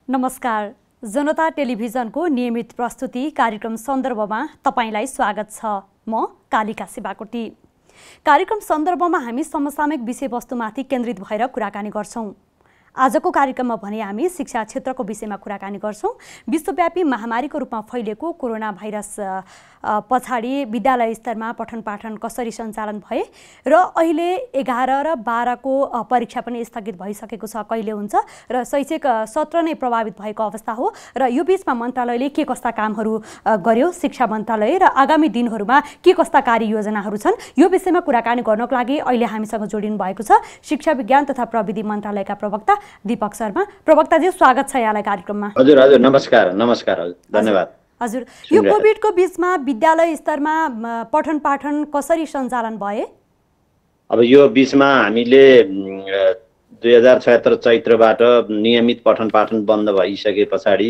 नमस्कार। जनता टेलिभिजनको नियमित प्रस्तुति कार्यक्रम सन्दर्भमा तपाईलाई स्वागत छ। म कालिका शिवाकोटी। कार्यक्रम सन्दर्भमा हामी समसामयिक विषयवस्तुमाथि केन्द्रित भएर कुराकानी गर्छौं। आजको कार्यक्रममा भने हामी शिक्षा क्षेत्रको विषयमा कुराकानी गर्छौं। विश्वव्यापी महामारीको रूपमा फैलिएको कोरोना भाइरस पछाडि विद्यालय स्तरमा पठन पाठन कसरी सञ्चालन भए र अहिले 11 र 12 को परीक्षा पनि स्थगित भइसकेको छ, कहिले हुन्छ र शैक्षिक सत्र नै प्रभावित भएको अवस्था हो र यो बीचमा मन्त्रालयले के कस्ता कामहरू गर्यो, शिक्षा मन्त्रालय र आगामी दिनहरूमा के कस्ता कार्ययोजनाहरू छन्, यो विषयमा कुराकानी गर्नको लागि अहिले हामीसँग जोडिनु भएको छ शिक्षा विज्ञान तथा प्रविधि मन्त्रालयका प्रवक्ता दीपक शर्मा। प्रवक्ताजी, स्वागत छ यहाँलाई कार्यक्रममा। हजुर नमस्कार। हजुर धन्यवाद। हजुर, यो कोभिडको बीचमा विद्यालय स्तरमा पठन पाठन कसरी सञ्चालन भए? अब यो बीचमा हामीले 2076 चैत्रबाट नियमित पठन पाठन बन्द भइसके पछाडि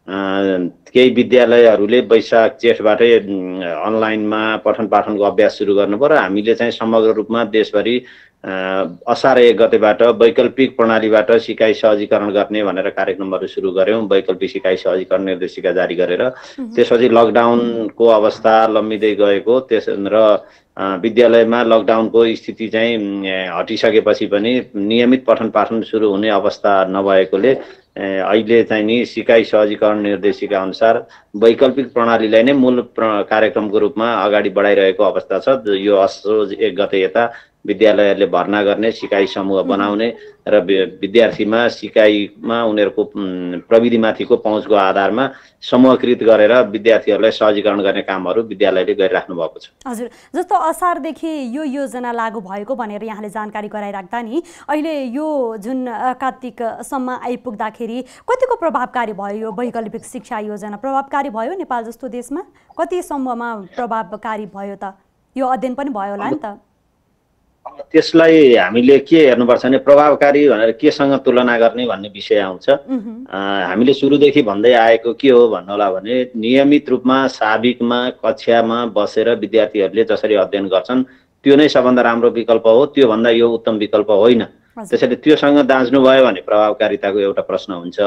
केही विद्यालयहरूले वैशाख जेठबाटै अनलाइनमा पठन पाठनको अभ्यास सुरु गर्नुभयो र हामीले चाहिँ समग्र रूपमा देशभरि असार 1 गतेबाट वैकल्पिक प्रणालीबाट सिकाइ सहजीकरण गर्ने भनेर कार्यक्रमहरू सुरु गर्यौं। वैकल्पिक सिकाइ सहजीकरण निर्देशिका जारी गरेर त्यसपछि लकडाउनको अवस्था लम्बिँदै गएको र विद्यालयमा लकडाउनको स्थिति चाहिँ हटिसकेपछि पनि नियमित पठन पाठन सुरु हुने अवस्था नभएकोले अहिले चाहिँ नि सिकाइ सहजीकरण निर्देशिका अनुसार वैकल्पिक प्रणालीलाई नै मूल कार्यक्रमको रूपमा अगाडि बढाइरहेको अवस्था छ। यो असोज 1 गते यता विद्यालयहरूले भर्ना गर्ने, सिकाइ समूह बनाउने र विद्यार्थीमा सिकाइमा उनीहरूको प्रविधिमाथिको पहुँचको आधारमा समूहकृत गरेर विद्यार्थीहरूलाई सहजीकरण गर्ने कामहरू विद्यालयले गरिराख्नु भएको छ। हजुर, जस्तो असारदेखि यो योजना लागू भएको भनेर यहाँले जानकारी गराइराख्दा नि अहिले यो जुन कार्तिकसम्म आइपुग्दाखेरि कतिको प्रभावकारी भयो यो वैकल्पिक शिक्षा योजना? प्रभावकारी भयो नेपाल जस्तो देशमा? कति सम्ममा प्रभावकारी भयो त? यो अध्ययन पनि भयो होला नि त? त्यसलाई हामीले के हेर्नुपर्छ भने प्रभावकारी भनेर केसँग तुलना गर्ने भन्ने विषय आउँछ। हामीले सुरुदेखि भन्दै आएको के हो भन्नुहोला भने नियमित रूपमा साविकमा कक्षामा बसेर विद्यार्थीहरूले जसरी अध्ययन गर्छन् त्यो नै सबभन्दा राम्रो विकल्प हो, त्यो भन्दा यो उत्तम विकल्प होइन। त्यसैले त्योसँग दाँच्नु भयो भने प्रभावकारिताको एउटा प्रश्न हुन्छ।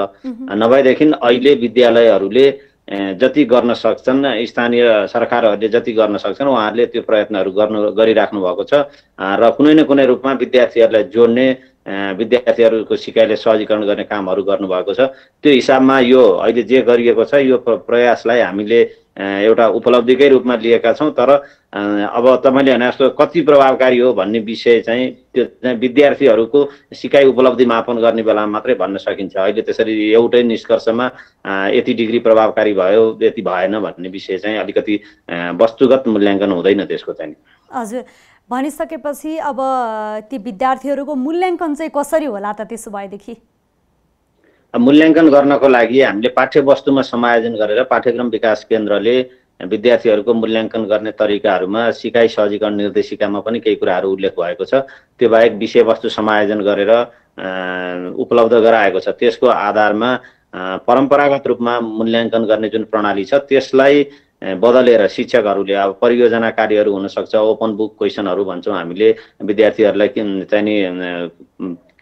नभएदेखि अहिले विद्यालयहरूले जति गर्न सक्छन्, स्थानीय सरकारहरूले जति गर्न सक्छन् उहाँहरूले त्यो प्रयत्नहरू गरिराख्नु भएको छ र कुनै न कुनै रूपमा विद्यार्थीहरूलाई जोड्ने, विद्यार्थीहरूको सिकाइले सहजीकरण गर्ने कामहरू गर्नुभएको छ। त्यो हिसाबमा यो अहिले जे गरिएको छ यो प्रयासलाई हामीले एउटा उपलब्धिकै रूपमा लिएका छौँ। तर अब तपाईले भने जस्तो कति प्रभावकारी हो भन्ने विषय चाहिँ त्यो चाहिँ विद्यार्थीहरूको सिकाइ उपलब्धि मापन गर्ने बेलामा मात्रै भन्न सकिन्छ। अहिले त्यसरी एउटै निष्कर्षमा यति डिग्री प्रभावकारी भयो यति भएन भन्ने विषय चाहिँ अलिकति वस्तुगत मूल्याङ्कन हुँदैन त्यसको चाहिँ। हजुर, भनिसकेपछि अब ती विद्यार्थीहरूको मूल्याङ्कन चाहिँ कसरी होला त? त्यसो भएदेखि मूल्याङ्कन गर्नको लागि हामीले पाठ्यवस्तुमा समायोजन गरेर पाठ्यक्रम विकास केन्द्रले विद्यार्थीहरूको मूल्याङ्कन गर्ने तरिकाहरूमा सिकाइ सहजीकरण निर्देशिकामा पनि केही कुराहरू उल्लेख भएको छ। त्यो बाहेक विषयवस्तु समायोजन गरेर उपलब्ध गराएको छ। त्यसको आधारमा परम्परागत रूपमा मूल्याङ्कन गर्ने जुन प्रणाली छ त्यसलाई बदलेर शिक्षकहरूले अब परियोजना कार्यहरू हुन सक्छ, ओपन बुक क्वेसनहरू भन्छौँ हामीले, विद्यार्थीहरूलाई चाहिँ नि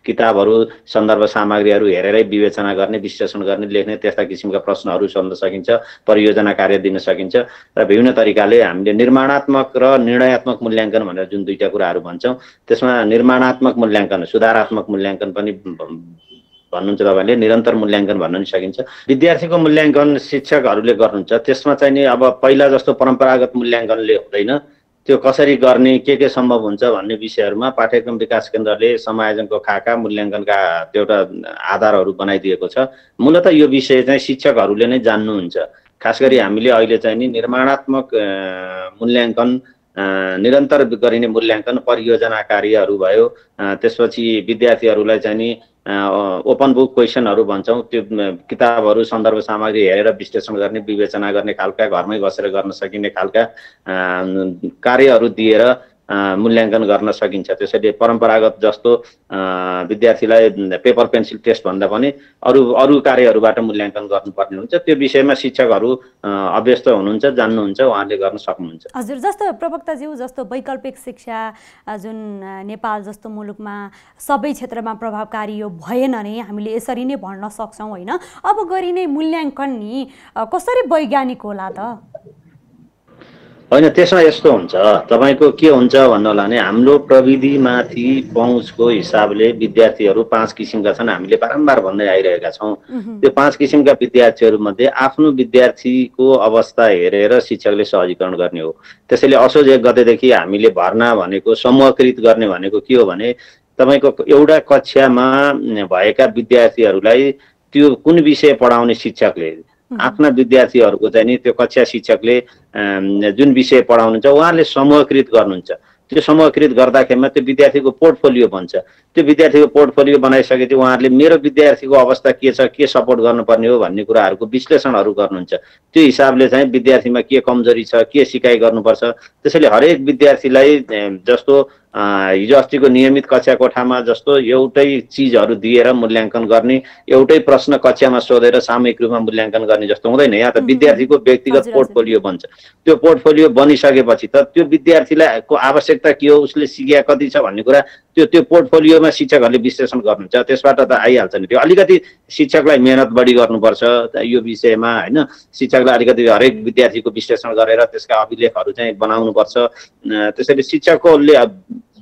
किताबहरू सन्दर्भ सामग्रीहरू हेरेरै विवेचना गर्ने, विश्लेषण गर्ने, लेख्ने त्यस्ता किसिमका प्रश्नहरू सोध्न सकिन्छ, परियोजना कार्य दिन सकिन्छ र विभिन्न तरिकाले हामीले निर्माणात्मक र निर्णयात्मक मूल्याङ्कन भनेर जुन दुईटा कुराहरू भन्छौँ त्यसमा निर्माणात्मक मूल्याङ्कन, सुधारात्मक मूल्याङ्कन पनि भन्नुहुन्छ तपाईले, निरन्तर मूल्याङ्कन भन्न नि सकिन्छ। विद्यार्थीको मूल्याङ्कन शिक्षकहरूले गर्नुहुन्छ। त्यसमा चाहिँ नि अब पहिला जस्तो परम्परागत मूल्याङ्कनले हुँदैन। त्यो कसरी गर्ने, के सम्भव हुन्छ भन्ने विषयहरूमा पाठ्यक्रम विकास केन्द्रले समायोजनको खाका मूल्याङ्कनका त्यो एउटा आधारहरू बनाइदिएको छ। मूलतः यो विषय चाहिँ शिक्षकहरूले नै जान्नुहुन्छ। खास गरी हामीले अहिले चाहिँ नि निर्माणात्मक मूल्याङ्कन, निरन्तर गरिने मूल्याङ्कन, परियोजना कार्यहरू भयो, त्यसपछि विद्यार्थीहरूलाई चाहिँ नि ओपन बुक क्वेसनहरू भन्छौँ, त्यो किताबहरू सन्दर्भ सामग्री हेरेर विश्लेषण गर्ने, विवेचना गर्ने खालका, घरमै बसेर गर्न सकिने खालका कार्यहरू दिएर मूल्याङ्कन गर्न सकिन्छ। त्यसैले परम्परागत जस्तो विद्यार्थीलाई पेपर पेन्सिल टेस्ट भन्दा पनि अरू कार्यहरूबाट मूल्याङ्कन गर्नुपर्ने हुन्छ। त्यो विषयमा शिक्षकहरू अभ्यस्त हुनुहुन्छ, जान्नुहुन्छ, उहाँले गर्न सक्नुहुन्छ। हजुर, जस्तो प्रवक्ताज्यू, जस्तो वैकल्पिक शिक्षा जुन नेपाल जस्तो मुलुकमा सबै क्षेत्रमा प्रभावकारी यो भएन नै हामीले यसरी नै भन्न सक्छौँ होइन। अब गरिने मूल्याङ्कन नि कसरी वैज्ञानिक होला त? होइन, त्यसमा यस्तो हुन्छ, तपाईँको के हुन्छ भन्नु होला भने हाम्रो प्रविधिमाथि पहुँचको हिसाबले विद्यार्थीहरू 5 किसिमका छन्। हामीले बारम्बार भन्दै आइरहेका छौँ। त्यो 5 किसिमका विद्यार्थीहरूमध्ये आफ्नो विद्यार्थीको अवस्था हेरेर शिक्षकले सहजीकरण गर्ने हो। त्यसैले असोज 1 गतेदेखि हामीले भर्ना भनेको समूहकृत गर्ने भनेको के हो भने तपाईँको एउटा कक्षामा भएका विद्यार्थीहरूलाई त्यो कुन विषय पढाउने शिक्षकले आफ्ना विद्यार्थीहरूको चाहिँ नि त्यो कक्षा शिक्षकले जुन विषय पढाउनुहुन्छ उहाँले समूहकृत गर्नुहुन्छ। त्यो समूहकृत गर्दाखेरिमा त्यो विद्यार्थीको पोर्टफोलियो बन्छ। त्यो विद्यार्थीको पोर्टफोलियो बनाइसकेपछि उहाँहरूले मेरो विद्यार्थीको अवस्था के छ, के सपोर्ट गर्नुपर्ने हो भन्ने कुराहरूको विश्लेषणहरू गर्नुहुन्छ। त्यो हिसाबले चाहिँ विद्यार्थीमा के कमजोरी छ, के सिकाइ गर्नुपर्छ। त्यसैले हरेक विद्यार्थीलाई जस्तो हिजो अस्तिको नियमित कक्षा कोठामा जस्तो एउटै चिजहरू दिएर मूल्याङ्कन गर्ने, एउटै प्रश्न कक्षामा सोधेर सामूहिक रूपमा मूल्याङ्कन गर्ने जस्तो हुँदैन। यहाँ त विद्यार्थीको व्यक्तिगत पोर्टफोलियो बन्छ। त्यो पोर्टफोलियो बनिसकेपछि त त्यो विद्यार्थीलाई को आवश्यकता के हो, उसले सिकेका कति छ भन्ने कुरा त्यो पोर्टफोलियोमा शिक्षकहरूले विश्लेषण गर्नुहुन्छ। त्यसबाट त आइहाल्छ नि। त्यो अलिकति शिक्षकलाई मेहनत बढी गर्नुपर्छ यो विषयमा होइन। शिक्षकलाई अलिकति हरेक विद्यार्थीको विश्लेषण गरेर त्यसका अभिलेखहरू चाहिँ बनाउनुपर्छ। त्यसैले शिक्षकले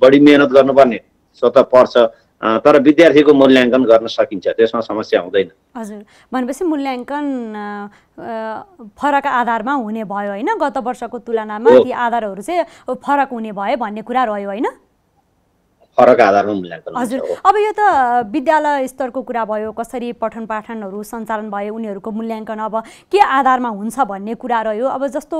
बढी मेहनत गर्नुपर्ने स्वतः पर्छ, तर विद्यार्थीको मूल्याङ्कन गर्न सकिन्छ, त्यसमा समस्या हुँदैन। हजुर, भनेपछि मूल्याङ्कन फरक आधारमा हुने भयो होइन। गत वर्षको तुलनामा ती आधारहरू चाहिँ फरक हुने भयो भन्ने कुरा रह्यो होइन। फरक आधारमा मूल्याङ्कन। हजुर, अब यो त विद्यालय स्तरको कुरा भयो, कसरी पठन पाठनहरू सञ्चालन भए उनीहरूको मूल्याङ्कन अब के आधारमा हुन्छ भन्ने कुरा रह्यो। अब जस्तो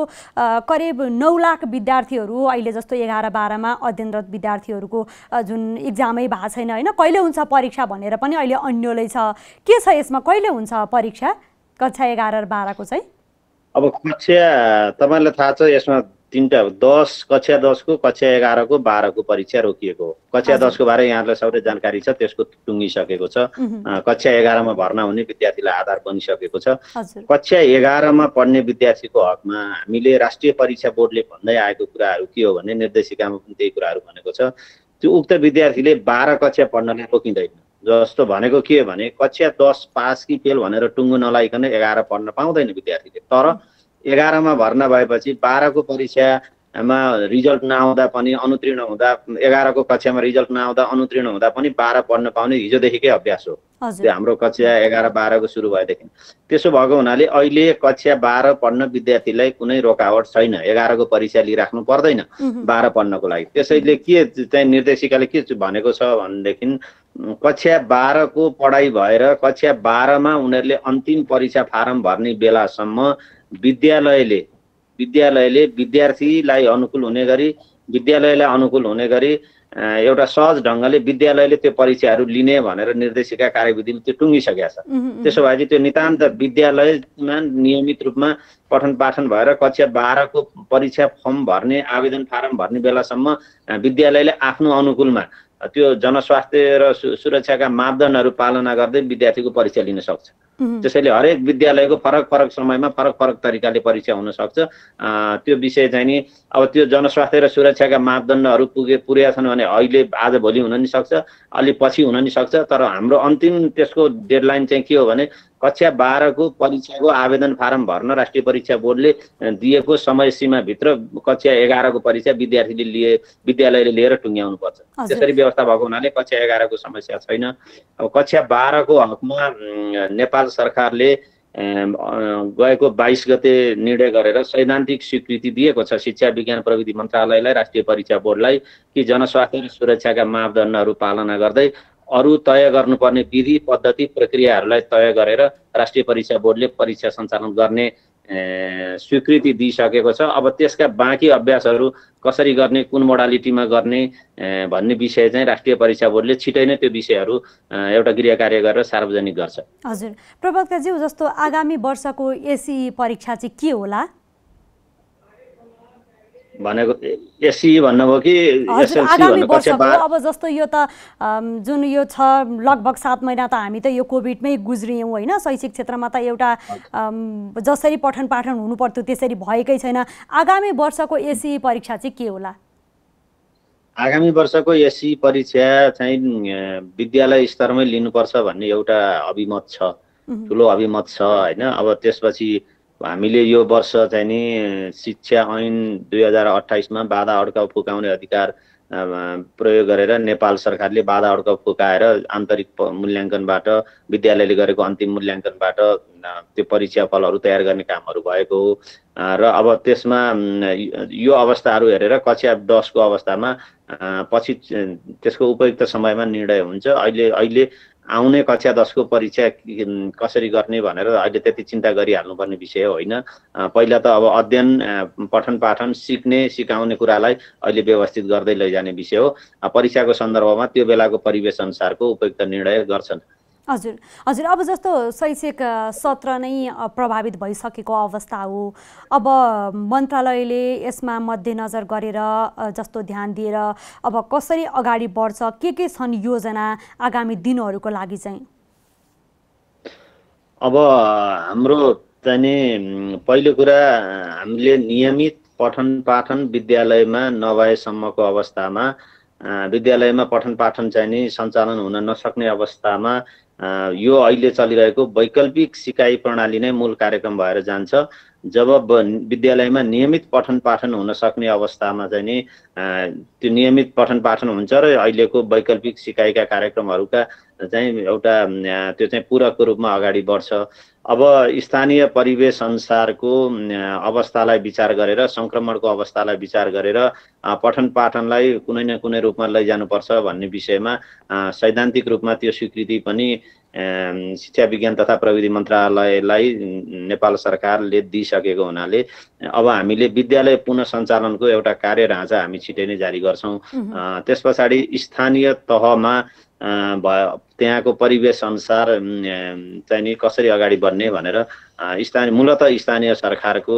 करिब 9 लाख विद्यार्थीहरू अहिले जस्तो 11-12मा अध्ययनरत विद्यार्थीहरूको जुन इक्जामै भएको छैन होइन, कहिले हुन्छ परीक्षा भनेर पनि अहिले अन्योलै छ। के छ यसमा, कहिले हुन्छ परीक्षा कक्षा 11 र 12को चाहिँ? अब कक्षा तपाईँलाई थाहा छ यसमा 3टा कक्षा 10 को, कक्षा 11 को, 12 को परीक्षा रोकिएको हो। कक्षा 10 को बारे यहाँलाई सबैले जानकारी छ, त्यसको टुङ्गिसकेको छ। कक्षा 11 मा भर्ना हुने विद्यार्थीलाई आधार बनिसकेको छ। कक्षा 11 मा पढ्ने विद्यार्थीको हकमा हामीले राष्ट्रिय परीक्षा बोर्डले भन्दै आएको कुराहरू के हो भने निर्देशिकामा पनि त्यही कुराहरू भनेको छ। त्यो उक्त विद्यार्थीले 12 कक्षा पढ्नलाई रोकिँदैन। जस्तो भनेको के हो भने कक्षा 10 पास कि फेल भनेर टुङ्गो नलाइकन 11 पढ्न पाउँदैन विद्यार्थीले। तर 11 मा भर्ना भएपछि 12 को परीक्षामा रिजल्ट नआउँदा पनि अनुत्तीर्ण हुँदा, 11 को कक्षामा रिजल्ट नआउँदा अनुत्तीर्ण हुँदा पनि 12 पढ्न पाउने हिजोदेखिकै अभ्यास हो। त्यो हाम्रो कक्षा 11-12 को सुरु भएदेखि। त्यसो भएको हुनाले अहिले कक्षा 12 पढ्न विद्यार्थीलाई कुनै रोकावट छैन। 11 को परीक्षा लिइराख्नु पर्दैन 12 पढ्नको लागि। त्यसैले के चाहिँ निर्देशिकाले के भनेको छ भनेदेखि कक्षा 12 को पढाइ भएर कक्षा 12 मा उनीहरूले अन्तिम परीक्षा फारम भर्ने बेलासम्म विद्यालयले विद्यार्थीलाई अनुकूल हुने गरी, विद्यालयलाई अनुकूल हुने गरी एउटा सहज ढङ्गले विद्यालयले त्यो परीक्षाहरू लिने भनेर निर्देशिका कार्यविधिले त्यो टुङ्गिसकेको छ। त्यसो भएपछि त्यो नितान्त विद्यालयमा नियमित रूपमा पठन पाठन भएर कक्षा 12 को परीक्षा फर्म भर्ने, आवेदन फारम भर्ने बेलासम्म विद्यालयले आफ्नो अनुकूलमा त्यो जनस्वास्थ्य र सुरक्षाका मापदण्डहरू पालना गर्दै विद्यार्थीको परीक्षा लिन सक्छ। त्यसैले हरेक विद्यालयको फरक फरक समयमा फरक फरक तरिकाले परीक्षा हुन सक्छ। त्यो विषय चाहिँ नि अब त्यो जनस्वास्थ्य र सुरक्षाका मापदण्डहरू पुगेका छन् भने अहिले आज भोलि हुन नि सक्छ, अलि पछि हुन नि सक्छ। तर हाम्रो अन्तिम त्यसको डेडलाइन चाहिँ के हो भने कक्षा 12 को परीक्षाको आवेदन फारम भर्न राष्ट्रिय परीक्षा बोर्डले दिएको समय सीमाभित्र कक्षा 11 को परीक्षा विद्यालयले लिएर टुङ्ग्याउनु पर्छ। त्यसरी व्यवस्था भएको हुनाले कक्षा 11 को समस्या छैन। अब कक्षा 12 को हकमा नेपाल सरकारले गएको 22 गते निर्णय गरेर सैद्धान्तिक स्वीकृति दिएको छ शिक्षा विज्ञान प्रविधि मन्त्रालयलाई, राष्ट्रिय परीक्षा बोर्डलाई कि जनस्वास्थ्य र सुरक्षाका मापदण्डहरू पालना गर्दै अरू तय गर्नुपर्ने विधि पद्धति प्रक्रियाहरूलाई तय गरेर राष्ट्रिय परीक्षा बोर्डले परीक्षा सञ्चालन गर्ने स्वीकृति दिइसकेको छ। अब त्यसका बाँकी अभ्यासहरू कसरी गर्ने, कुन मोडालिटीमा गर्ने भन्ने विषय चाहिँ राष्ट्रिय परीक्षा बोर्डले छिटै नै त्यो विषयहरू एउटा गृह कार्य गरेर सार्वजनिक गर्छ। हजुर, प्रवक्ताज्यू, जस्तो आगामी वर्षको एसई परीक्षा चाहिँ के होला? भनेको एससी भन्नुभयो कि हजुर, एसएलसी आगामी भन्नु? कक्षा वर्षको 12? अब जस्तो यो त जुन यो छ लगभग 7 महिना त हामी त यो कोभिडमै गुज्रियौँ होइन। शैक्षिक क्षेत्रमा त एउटा जसरी पठन पाठन हुनु पर्थ्यो त्यसरी भएकै छैन। आगामी वर्षको एससी परीक्षा चाहिँ के होला? आगामी वर्षको एससी परीक्षा चाहिँ विद्यालय स्तरमै लिनुपर्छ भन्ने एउटा अभिमत छ, ठुलो अभिमत छ होइन। अब त्यसपछि हामीले यो वर्ष चाहिँ नि शिक्षा ऐन 2028 बाधा अड्काउ फुकाउने अधिकार प्रयोग गरेर नेपाल सरकारले बाधा अड्काउ फुकाएर आन्तरिक मूल्याङ्कनबाट विद्यालयले गरेको अन्तिम मूल्याङ्कनबाट त्यो परीक्षा फलहरू तयार गर्ने कामहरू भएको हो। र अब त्यसमा यो अवस्थाहरू हेरेर कक्षा 10 को अवस्थामा पछि त्यसको उपयुक्त समयमा निर्णय हुन्छ। अहिले आउने कक्षा 10 को परीक्षा कसरी गर्ने भनेर अहिले त्यति चिन्ता गरिहाल्नुपर्ने विषय होइन। पहिला त अब अध्ययन पठन पाठन सिकाउने कुरालाई अहिले व्यवस्थित गर्दै लैजाने विषय हो। परीक्षाको सन्दर्भमा त्यो बेलाको परिवेश अनुसारको उपयुक्त निर्णय गर्छन्। हजुर हजुर, अब जस्तो शैक्षिक सत्र नै प्रभावित भइसकेको अवस्था हो। अब मन्त्रालयले यसमा मध्यनजर गरेर जस्तो ध्यान दिएर अब कसरी अगाडि बढ्छ, के छन् योजना आगामी दिनहरूको लागि चाहिँ? अब हाम्रो चाहिँ नि पहिलो कुरा, हामीले नियमित पठन पाठन विद्यालयमा नभएसम्मको अवस्थामा, विद्यालयमा पठन पाठन चाहिँ नि सञ्चालन हुन नसक्ने अवस्थामा यो अहिले चलिरहेको वैकल्पिक सिकाइ प्रणाली नै मूल कार्यक्रम भएर जान्छ। जब विद्यालयमा नियमित पठन पाठन हुन सक्ने अवस्थामा चाहिँ नि त्यो नियमित पठन पाठन हुन्छ र अहिलेको वैकल्पिक सिकाइका कार्यक्रमहरूका चाहिँ एउटा त्यो चाहिँ पूरकको रूपमा अगाडि बढ्छ। अब स्थानीय परिवेश अनुसारको अवस्थालाई विचार गरेर, सङ्क्रमणको अवस्थालाई विचार गरेर पठन पाठनलाई कुनै न कुनै रूपमा लैजानुपर्छ भन्ने विषयमा सैद्धान्तिक रूपमा त्यो स्वीकृति पनि शिक्षा विज्ञान तथा प्रविधि मन्त्रालयलाई नेपाल सरकारले दिइसकेको हुनाले अब हामीले विद्यालय पुनः सञ्चालनको एउटा कार्य ढाँचा हामी छिटै नै जारी गर्छौँ। त्यस पछाडि स्थानीय तहमा त्यहाँको परिवेश अनुसार चाहिँ नि कसरी अगाडि बढ्ने भनेर मूलतः स्थानीय सरकारको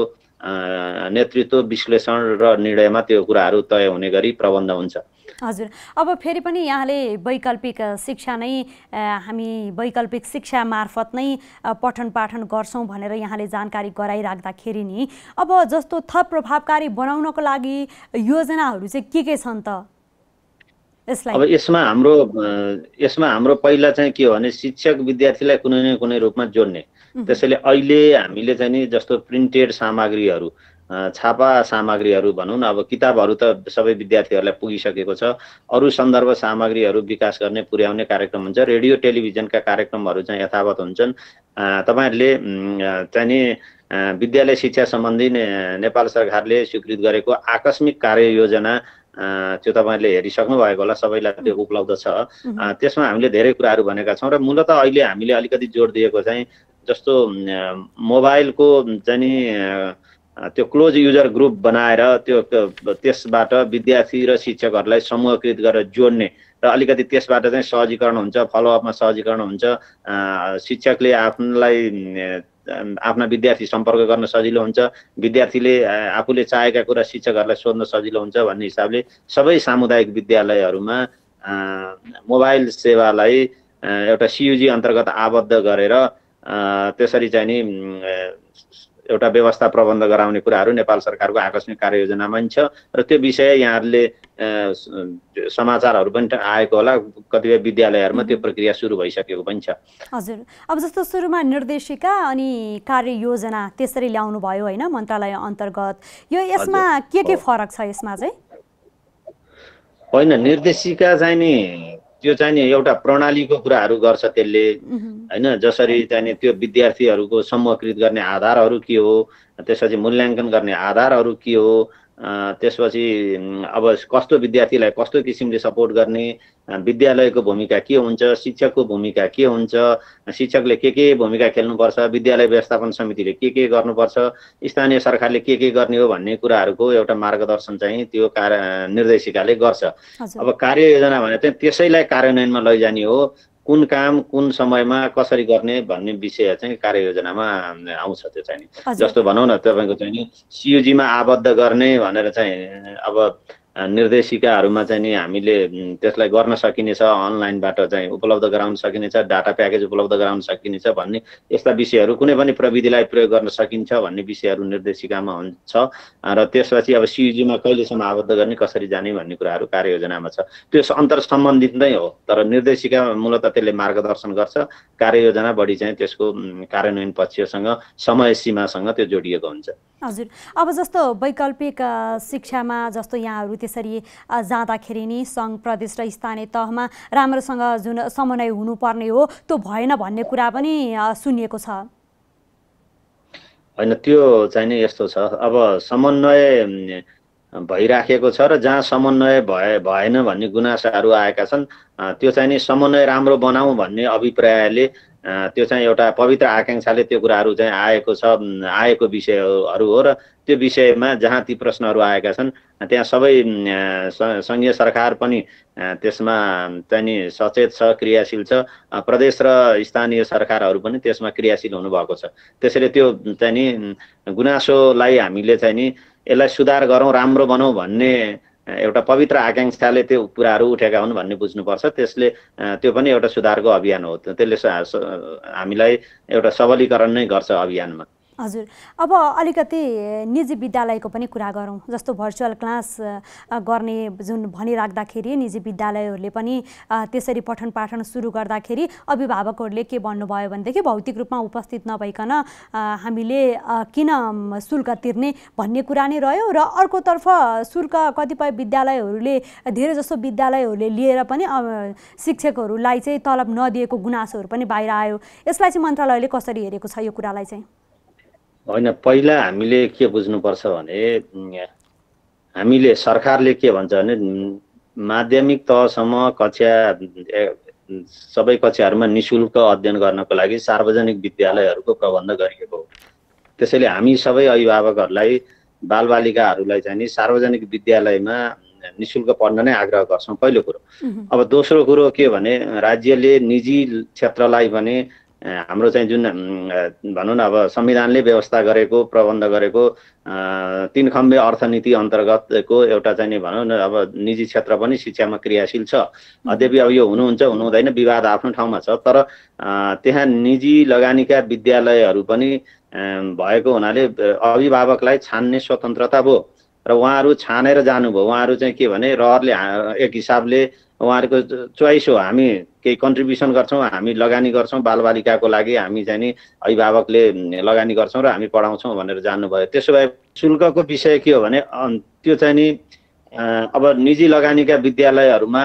नेतृत्व, विश्लेषण र निर्णयमा त्यो कुराहरू तय हुने गरी प्रबन्ध हुन्छ। हजुर, अब फेरि पनि यहाँले वैकल्पिक शिक्षा नै हामी वैकल्पिक शिक्षा मार्फत नै पठन पाठन गर्छौँ भनेर यहाँले जानकारी गराइराख्दाखेरि नि अब जस्तो थप प्रभावकारी बनाउनको लागि योजनाहरू चाहिँ के छन् त? अब यसमा हाम्रो पहिला चाहिँ के हो भने शिक्षक विद्यार्थीलाई कुनै न कुनै रूपमा जोड्ने। त्यसैले अहिले हामीले चाहिँ नि जस्तो प्रिन्टेड सामग्रीहरू, छापा सामग्रीहरू भनौँ न, अब किताबहरू त सबै विद्यार्थीहरूलाई पुगिसकेको छ। अरू सन्दर्भ सामग्रीहरू विकास गर्ने, पुर्याउने कार्यक्रम हुन्छ। रेडियो टेलिभिजनका कार्यक्रमहरू चाहिँ यथावत हुन्छन्। तपाईँहरूले चाहिँ नि विद्यालय शिक्षा सम्बन्धी नेपाल सरकारले स्वीकृत गरेको आकस्मिक कार्ययोजना त्यो तपाईँहरूले हेरिसक्नु भएको होला, सबैलाई त्यो उपलब्ध छ। त्यसमा हामीले धेरै कुराहरू भनेका छौँ र मूलतः अहिले हामीले अलिकति जोड दिएको चाहिँ जस्तो मोबाइलको चाहिँ नि त्यो क्लोज युजर ग्रुप बनाएर त्यसबाट विद्यार्थी र शिक्षकहरूलाई समूहकृत गरेर जोड्ने र अलिकति त्यसबाट चाहिँ सहजीकरण हुन्छ, फलोअपमा सहजीकरण हुन्छ। शिक्षकले आफ्ना विद्यार्थी सम्पर्क गर्न सजिलो हुन्छ, विद्यार्थीले आफूले चाहेका कुरा शिक्षकहरूलाई सोध्न सजिलो हुन्छ भन्ने हिसाबले सबै सामुदायिक विद्यालयहरूमा मोबाइल सेवालाई एउटा सियुजी अन्तर्गत आबद्ध गरेर त्यसरी चाहिँ नि एउटा व्यवस्था प्रबन्ध गराउने कुराहरू नेपाल सरकारको आकस्मिक कार्ययोजनामा पनि छ र त्यो विषय यहाँहरूले समाचारहरू पनि आएको होला, कतिपय विद्यालयहरूमा त्यो प्रक्रिया सुरु भइसकेको पनि छ। हजुर, अब जस्तो सुरुमा निर्देशिका अनि कार्ययोजना त्यसरी ल्याउनु भयो होइन मन्त्रालय अन्तर्गत, यसमा के फरक छ यसमा चाहिँ? होइन, निर्देशिका चाहिँ नि त्यो चाहिँ नि एउटा प्रणालीको कुराहरू गर्छ त्यसले होइन। जसरी चाहिँ नि त्यो विद्यार्थीहरूको समूहकृत गर्ने आधारहरू के हो, त्यसपछि मूल्याङ्कन गर्ने आधारहरू के हो, त्यसपछि अब कस्तो विद्यार्थीलाई कस्तो किसिमले सपोर्ट गर्ने, विद्यालयको भूमिका के हुन्छ, शिक्षकको भूमिका के हुन्छ, शिक्षकले के भूमिका खेल्नुपर्छ, विद्यालय व्यवस्थापन समितिले के गर्नुपर्छ, स्थानीय सरकारले के गर्ने हो भन्ने कुराहरूको एउटा मार्गदर्शन चाहिँ त्यो निर्देशिकाले गर्छ। अब कार्ययोजना भने चाहिँ त्यसैलाई कार्यान्वयनमा लैजाने हो। कुन काम कुन समयमा कसरी गर्ने भन्ने विषय चाहिँ कार्ययोजनामा आउँछ। त्यो चाहिँ नि जस्तो भनौँ न तपाईँको चाहिँ नि सियुजीमा आबद्ध गर्ने भनेर चाहिँ अब निर्देशिकाहरूमा चाहिँ नि हामीले त्यसलाई गर्न सकिनेछ, अनलाइनबाट चाहिँ उपलब्ध गराउन सकिनेछ, डाटा प्याकेज उपलब्ध गराउन सकिनेछ भन्ने यस्ता विषयहरू कुनै पनि प्रविधिलाई प्रयोग गर्न सकिन्छ भन्ने विषयहरू निर्देशिकामा हुन्छ। र त्यसपछि अब सियुजीमा कहिलेसम्म आबद्ध गर्ने, कसरी जाने भन्ने कुराहरू कार्ययोजनामा छ। त्यो अन्तर सम्बन्धित नै हो, तर निर्देशिका मूलतः त्यसले मार्गदर्शन गर्छ, कार्ययोजना बढी चाहिँ त्यसको कार्यान्वयन पक्षसँग समय सीमासँग त्यो जोडिएको हुन्छ। हजुर, अब जस्तो वैकल्पिक शिक्षामा जस्तो यहाँहरू त्यसरी जाँदाखेरि नि सङ्घ प्रदेश र स्थानीय तहमा राम्रोसँग जुन समन्वय हुनुपर्ने हो त्यो भएन भन्ने कुरा पनि सुनिएको छ। होइन, त्यो चाहिँ नि यस्तो छ, अब समन्वय भइराखेको छ र जहाँ समन्वय भएन भन्ने गुनासाहरू आएका छन्, त्यो चाहिँ नि समन्वय राम्रो बनाऊ भन्ने अभिप्रायले त्यो चाहिँ एउटा पवित्र आकाङ्क्षाले त्यो कुराहरू चाहिँ आएको विषयहरू हो। र त्यो विषयमा जहाँ ती प्रश्नहरू आएका छन् त्यहाँ सबै सङ्घीय सरकार पनि त्यसमा चाहिँ नि सचेत छ, क्रियाशील छ, प्रदेश र स्थानीय सरकारहरू पनि त्यसमा क्रियाशील हुनुभएको छ। त्यसैले त्यो चाहिँ नि गुनासोलाई हामीले चाहिँ नि यसलाई सुधार गरौँ, राम्रो बनाऊ भन्ने एउटा पवित्र आकाङ्क्षाले त्यो कुराहरू उठेका हुन् भन्ने बुझ्नुपर्छ। त्यसले त्यो पनि एउटा सुधारको अभियान हो, त्यसले हामीलाई एउटा सबलीकरण नै गर्छ अभियानमा। हजुर, अब अलिकति निजी विद्यालयको पनि कुरा गरौँ। जस्तो भर्चुअल क्लास गर्ने जुन भनिराख्दाखेरि निजी विद्यालयहरूले पनि त्यसरी पठन पाठन सुरु गर्दाखेरि अभिभावकहरूले के भन्नुभयो भनेदेखि भौतिक रूपमा उपस्थित नभइकन हामीले किन शुल्क तिर्ने भन्ने कुरा नै रह्यो। र अर्कोतर्फ शुल्क कतिपय विद्यालयहरूले धेरैजसो विद्यालयहरूले लिएर पनि शिक्षकहरूलाई चाहिँ तलब नदिएको गुनासोहरू पनि बाहिर आयो। यसलाई चाहिँ मन्त्रालयले कसरी हेरेको छ यो कुरालाई चाहिँ? होइन, पहिला हामीले के बुझ्नुपर्छ भने हामीले सरकारले के भन्छ भने माध्यमिक तहसम्म सबै कक्षाहरूमा निशुल्क अध्ययन गर्नको लागि सार्वजनिक विद्यालयहरूको प्रबन्ध गरिएको हो। त्यसैले हामी सबै अभिभावकहरूलाई बालबालिकाहरूलाई चाहिँ नि सार्वजनिक विद्यालयमा निशुल्क पढ्न नै आग्रह गर्छौँ, पहिलो कुरो। अब दोस्रो कुरो के भने राज्यले निजी क्षेत्रलाई पनि हाम्रो चाहिँ जुन भनौँ न अब संविधानले व्यवस्था गरेको प्रबन्ध गरेको 3 खम्बे अर्थनीति अन्तर्गतको एउटा चाहिँ नि भनौँ न अब निजी क्षेत्र पनि शिक्षामा क्रियाशील छ। यद्यपि अब यो हुनुहुन्छ हुनुहुँदैन विवाद आफ्नो ठाउँमा छ, तर त्यहाँ निजी लगानीका विद्यालयहरू पनि भएको हुनाले अभिभावकलाई छान्ने स्वतन्त्रता भयो र उहाँहरू छानेर जानुभयो। उहाँहरू चाहिँ के भने रहरले एक हिसाबले उहाँहरूको चोइस हो, हामी केही कन्ट्रिब्युसन गर्छौँ, हामी लगानी गर्छौँ बालबालिकाको लागि, हामी चाहिँ नि अभिभावकले लगानी गर्छौँ र हामी पढाउँछौँ भनेर जान्नुभयो। त्यसो भए शुल्कको विषय के हो भने त्यो चाहिँ नि अब निजी लगानीका विद्यालयहरूमा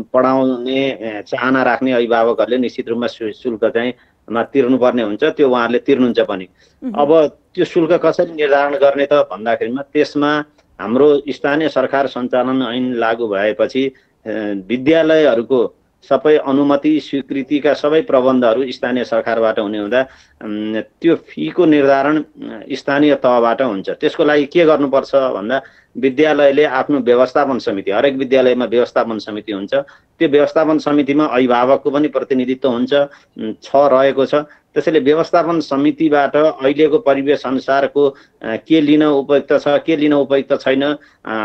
पढाउने चाहना राख्ने अभिभावकहरूले निश्चित रूपमा शुल्क चाहिँ तिर्नुपर्ने हुन्छ, त्यो उहाँहरूले तिर्नुहुन्छ पनि। अब त्यो शुल्क कसरी निर्धारण गर्ने त भन्दाखेरिमा त्यसमा हाम्रो स्थानीय सरकार सञ्चालन ऐन लागू भएपछि विद्यालयहरूको सबै अनुमति स्वीकृतिका सबै प्रबन्धहरू स्थानीय सरकारबाट हुने हुँदा त्यो फीको निर्धारण स्थानीय तहबाट हुन्छ। त्यसको लागि के गर्नुपर्छ भन्दा विद्यालयले आफ्नो व्यवस्थापन समिति, हरेक विद्यालयमा व्यवस्थापन समिति हुन्छ, त्यो व्यवस्थापन समितिमा अभिभावकको पनि प्रतिनिधित्व रहेको छ। त्यसैले व्यवस्थापन समितिबाट अहिलेको परिवेश अनुसारको के लिन उपयुक्त छ, के लिन उपयुक्त छैन,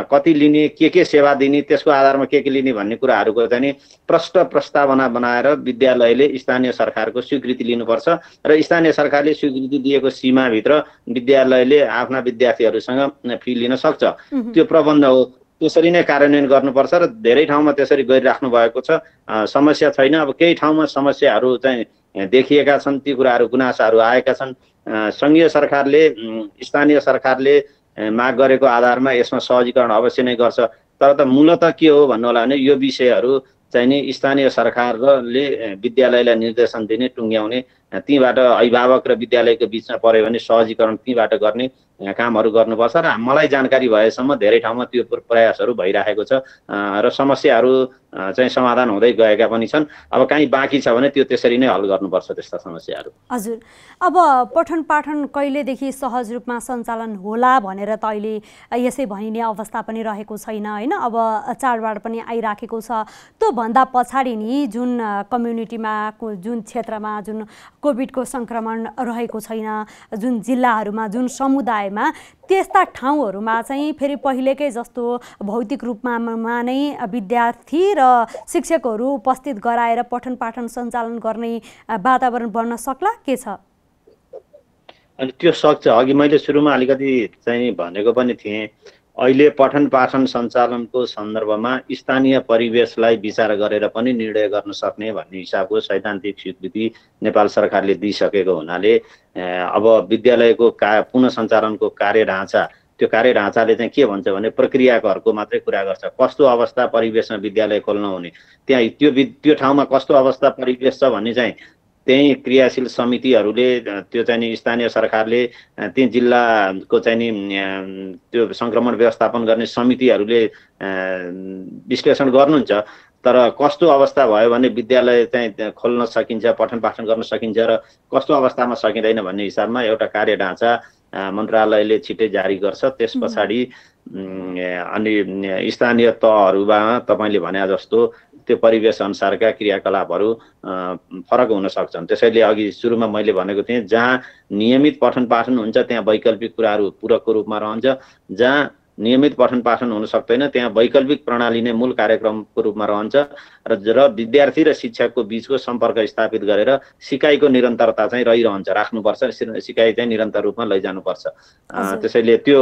कति लिने, के सेवा दिने, त्यसको आधारमा के लिने भन्ने कुराहरूको चाहिँ प्रष्ट प्रस्तावना बनाएर विद्यालयले स्थानीय सरकारको स्वीकृति लिनुपर्छ र स्थानीय सरकारले स्वीकृति दिएको सीमाभित्र विद्यालयले आफ्ना विद्यार्थीहरूसँग फी लिन सक्छ। त्यो प्रबन्ध हो, त्यसरी नै कार्यान्वयन गर्नुपर्छ र धेरै ठाउँमा त्यसरी गरिराख्नु भएको छ, समस्या छैन। अब केही ठाउँमा समस्याहरू चाहिँ देखिएका छन्, ती कुराहरू गुनासाहरू आएका छन्। सङ्घीय सरकारले स्थानीय सरकारले माग गरेको आधारमा यसमा सहजीकरण अवश्य नै गर्छ, तर त मूलतः के हो भन्नु होला भने यो विषयहरू चाहिँ नि स्थानीय सरकारले विद्यालयलाई निर्देशन दिने, टुङ्ग्याउने, तीबाट अभिभावक र विद्यालयको बिचमा पर्यो भने सहजीकरण तीबाट गर्ने कामहरू गर्नुपर्छ। र मलाई जानकारी भएसम्म धेरै ठाउँमा त्यो प्रयासहरू भइरहेको छ र समस्याहरू चाहिँ समाधान हुँदै गएका पनि छन्। अब कहीँ बाँकी छ भने त्यो त्यसरी नै हल गर्नुपर्छ त्यस्ता समस्याहरू। हजुर, अब पठन पाठन कहिलेदेखि सहज रूपमा सञ्चालन होला भनेर त अहिले यसै भनिने अवस्था पनि रहेको छैन होइन। अब चाडबाड पनि आइराखेको छ, त्योभन्दा पछाडि नि जुन कम्युनिटीमा जुन क्षेत्रमा जुन कोभिडको सङ्क्रमण रहेको छैन, जुन जिल्लाहरूमा जुन समुदायमा त्यस्ता ठाउँहरूमा चाहिँ फेरि पहिलेकै जस्तो भौतिक रूपमा नै विद्यार्थी र शिक्षकहरू उपस्थित गराएर पठन पाठन सञ्चालन गर्ने वातावरण बन्न सक्ला के छ? अनि त्यो सक्छ। अघि मैले सुरुमा अलिकति चाहिँ भनेको पनि थिएँ, अहिले पठन पाठन सञ्चालनको सन्दर्भमा स्थानीय परिवेशलाई विचार गरेर पनि निर्णय गर्न सक्ने भन्ने हिसाबको सैद्धान्तिक स्वीकृति नेपाल सरकारले दिइसकेको हुनाले अब विद्यालयको पुनः सञ्चालनको कार्य ढाँचा, त्यो कार्य ढाँचाले चाहिँ के भन्छ भने प्रक्रियाको मात्रै कुरा गर्छ। कस्तो अवस्था परिवेशमा विद्यालय खोल्न हुने, त्यहाँ त्यो ठाउँमा कस्तो अवस्था परिवेश छ भन्ने चाहिँ त्यही क्रियाशील समितिहरूले, त्यो चाहिँ नि स्थानीय सरकारले, त्यही जिल्लाको चाहिँ नि त्यो सङ्क्रमण व्यवस्थापन गर्ने समितिहरूले विश्लेषण गर्नुहुन्छ। तर कस्तो अवस्था भयो भने विद्यालय चाहिँ खोल्न सकिन्छ, पठन पाठन गर्न सकिन्छ र कस्तो अवस्थामा सकिँदैन भन्ने हिसाबमा एउटा कार्य ढाँचा मन्त्रालयले छिट्टै जारी गर्छ। त्यस पछाडि अनि स्थानीय तहहरूमा तपाईँले भने जस्तो त्यो परिवेश अनुसारका क्रियाकलापहरू फरक हुन सक्छन्। त्यसैले अघि सुरुमा मैले भनेको थिएँ, जहाँ नियमित पठन पाठन हुन्छ त्यहाँ वैकल्पिक कुराहरू पूरकको रूपमा रहन्छ, जहाँ नियमित पठन पाठन हुन सक्दैन त्यहाँ वैकल्पिक प्रणाली नै मूल कार्यक्रमको रूपमा रहन्छ र विद्यार्थी र शिक्षकको बीचको सम्पर्क स्थापित गरेर सिकाइको निरन्तरता चाहिँ रहिरहन्छ, राख्नुपर्छ। सिकाइ चाहिँ निरन्तर रूपमा लैजानुपर्छ। त्यसैले त्यो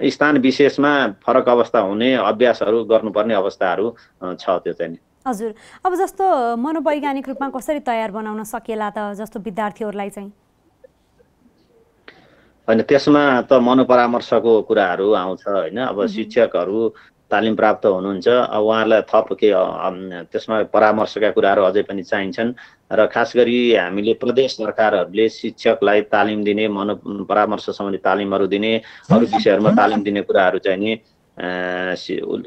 स्थान विशेषमा फरक अवस्था हुने अभ्यासहरू गर्नुपर्ने अवस्थाहरू छ। त्यो चाहिँ हजुर, अब जस्तो मनोवैज्ञानिक रूपमा कसरी तयार बनाउन सकिएला त जस्तो विद्यार्थीहरूलाई चाहिँ? होइन, त्यसमा त मनोपरामर्शको कुराहरू आउँछ होइन। अब शिक्षकहरू तालिम प्राप्त हुनुहुन्छ, अब उहाँहरूलाई थप के त्यसमा परामर्शका कुराहरू अझै पनि चाहिन्छन् र खास गरी हामीले प्रदेश सरकारहरूले शिक्षकलाई तालिम दिने, परामर्श सम्बन्धी तालिमहरू दिने, अरू विषयहरूमा तालिम दिने कुराहरू चाहिँ नि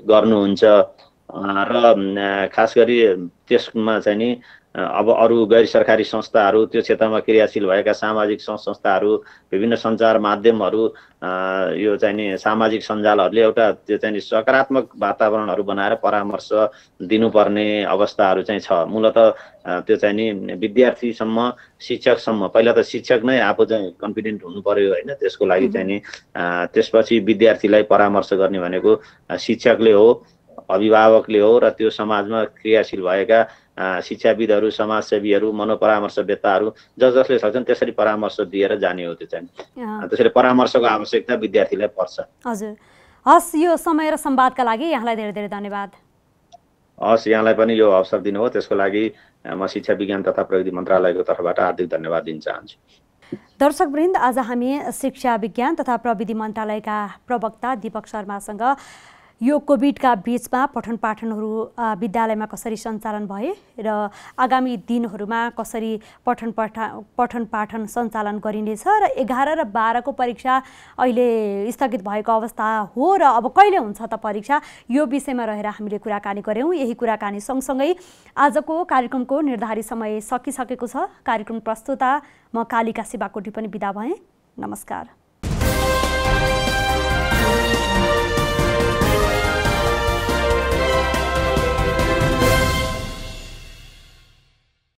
गर्नुहुन्छ र खास गरी त्यसमा चाहिँ नि अब अरू गैर सरकारी संस्थाहरू, त्यो क्षेत्रमा क्रियाशील भएका सामाजिक संस्थाहरू, विभिन्न सञ्चार माध्यमहरू, यो चाहिँ नि सामाजिक सञ्जालहरूले एउटा त्यो चाहिँ नि सकारात्मक वातावरणहरू बनाएर परामर्श दिनुपर्ने अवस्थाहरू चाहिँ छ। मूलतः त्यो चाहिँ नि विद्यार्थीसम्म, शिक्षकसम्म, पहिला त शिक्षक नै आफू चाहिँ कन्फिडेन्ट हुनु पर्यो होइन। त्यसको लागि चाहिँ नि त्यसपछि विद्यार्थीलाई परामर्श गर्ने भनेको शिक्षकले हो, अभिभावकले हो र त्यो समाजमा क्रियाशील भएका शिक्षाविदहरू, समाजसेवीहरू, मनोपरामर्शवेत्ताहरू जसले सक्छन् त्यसरी परामर्श दिएर जाने हो। त्यो चाहिँ त्यसरी परामर्शको आवश्यकता विद्यार्थीलाई पर्छ। हजुर, हस्, यो समय र संवादका लागि यहाँलाई धेरै धेरै धन्यवाद। हस्, यहाँलाई पनि यो अवसर दिनुभयो, त्यसको लागि म शिक्षा विज्ञान तथा प्रविधि मन्त्रालयको तर्फबाट हार्दिक धन्यवाद दिन चाहन्छु। दर्शकवृन्द, आज हामी शिक्षा विज्ञान तथा प्रविधि मन्त्रालयका प्रवक्ता दीपक शर्मासँग यो कोभिडका बीचमा पठन पाठनहरू विद्यालयमा कसरी सञ्चालन भए र आगामी दिनहरूमा कसरी पठन पाठन सञ्चालन गरिनेछ र 11 र 12 को परीक्षा अहिले स्थगित भएको अवस्था हो र अब कहिले हुन्छ त परीक्षा, यो विषयमा रहेर हामीले कुराकानी गऱ्यौँ। यही कुराकानी सँगसँगै आजको कार्यक्रमको निर्धारित समय सकिसकेको छ। कार्यक्रम प्रस्तुता म कालिका शिवाकोटी पनि बिदा भएँ। नमस्कार।